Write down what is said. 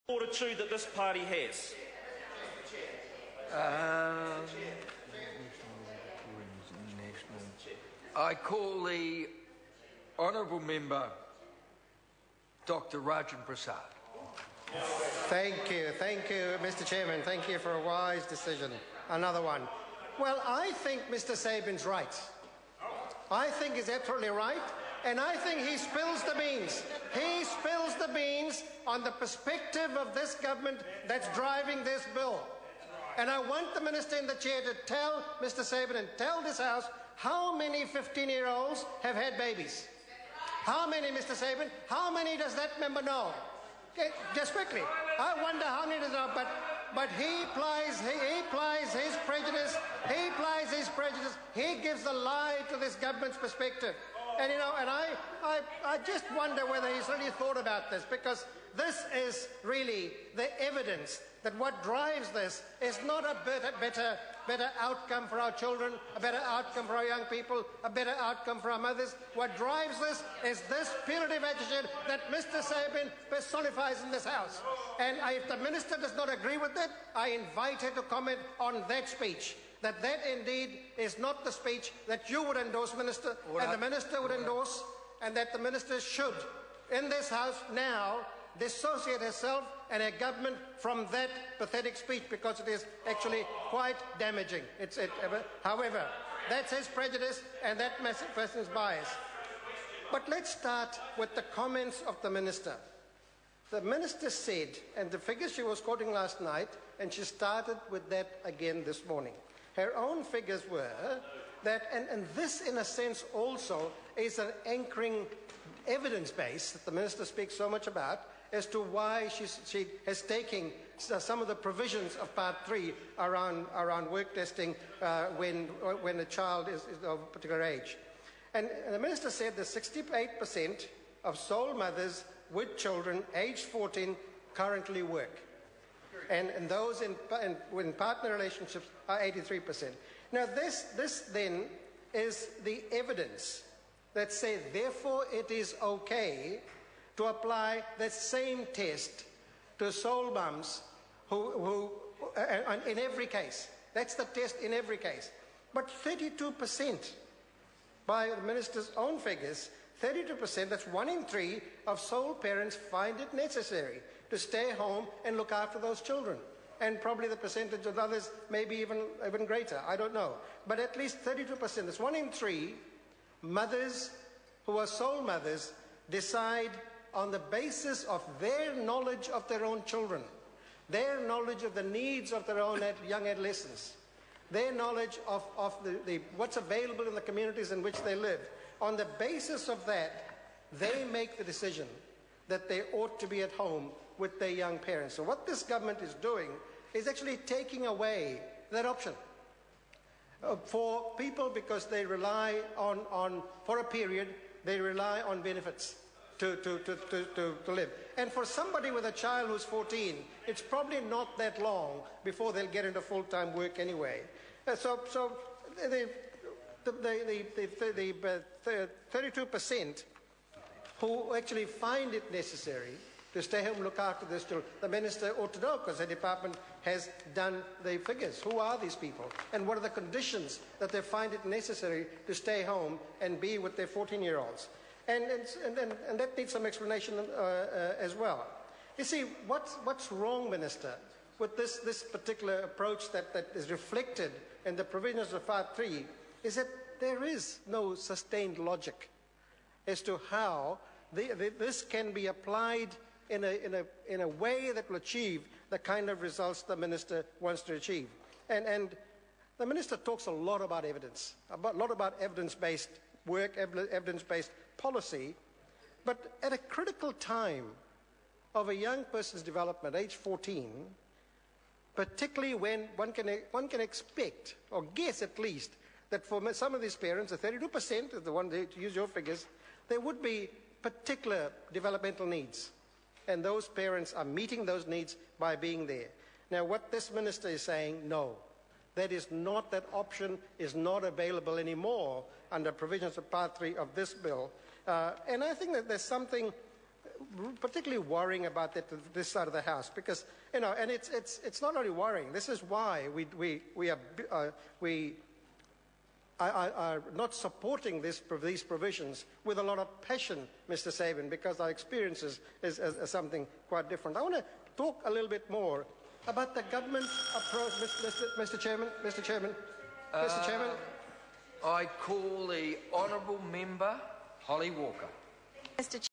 Fortitude that this party has. I call the honourable member, Dr. Rajan Prasad. Thank you, Mr. Chairman. Thank you for a wise decision. Another one. Well, I think Mr. Sabin's right. I think he's absolutely right, and I think he spills the beans. He spills the beans on the perspective of this government that's driving this bill. And I want the Minister in the chair to tell Mr. Sabin and tell this House how many 15-year-olds have had babies. How many, Mr. Sabin? How many does that member know? Okay, just quickly. I wonder how many does know, but he applies his prejudice. He applies his prejudice. He gives the lie to this government's perspective. And you know, and I just wonder whether he's really thought about this, because this is really the evidence that what drives this is not a better outcome for our children, a better outcome for our young people, a better outcome for our mothers. What drives this is this punitive attitude that Mr. Sabin personifies in this House. And if the Minister does not agree with that, I invite her to comment on that speech. That indeed is not the speech that you would endorse, Minister, and the Minister would endorse, and that the Minister should, in this House now, dissociate herself and her government from that pathetic speech, because it is actually quite damaging. However, that's his prejudice and that person's bias. But let's start with the comments of the Minister. The Minister said, and the figures she was quoting last night, and she started with that again this morning. Her own figures were that, and this in a sense also is an anchoring evidence base that the Minister speaks so much about, as to why she is taking some of the provisions of Part 3 around work testing when a child is of a particular age. And the Minister said that 68% of sole mothers with children aged 14 currently work. And those in partner relationships are 83%. Now this then is the evidence that says, therefore it is okay to apply that same test to sole mums who in every case. That's the test in every case. But 32%, by the Minister's own figures, 32%, that's 1 in 3 of sole parents find it necessary to stay home and look after those children. And probably the percentage of others may be even greater, I don't know. But at least 32%, that's 1 in 3 mothers who are sole mothers decide on the basis of their knowledge of their own children, their knowledge of the needs of their own young adolescents, their knowledge of what's available in the communities in which they live. On the basis of that, they make the decision that they ought to be at home with their young parents. So what this government is doing is actually taking away that option for people, because they rely on for a period, they rely on benefits to live. And for somebody with a child who's 14, it's probably not that long before they'll get into full-time work anyway. So the 32% who actually find it necessary to stay home and look after this children, the Minister ought to know, because the department has done the figures. Who are these people? And what are the conditions that they find it necessary to stay home and be with their 14-year-olds? And that needs some explanation as well. You see, what's wrong, Minister, with this particular approach that is reflected in the provisions of Part 3 is that there is no sustained logic as to how this can be applied in a way that will achieve the kind of results the Minister wants to achieve. And the Minister talks a lot about evidence, a lot about evidence-based work, evidence-based policy, but at a critical time of a young person's development, age 14, particularly when one can expect, or guess at least, that for some of these parents, the 32%, is the one to use your figures, there would be particular developmental needs. And those parents are meeting those needs by being there. Now, what this Minister is saying, no, that option is not available anymore under provisions of Part 3 of this bill. And I think that there's something particularly worrying about that, this side of the House, because, you know, and it's not only worrying. This is why we are not supporting these provisions with a lot of passion, Mr. Sabin, because our experience is something quite different. I want to talk a little bit more about the government's approach, Mr. Chairman. I call the honourable member Holly Walker. Mr.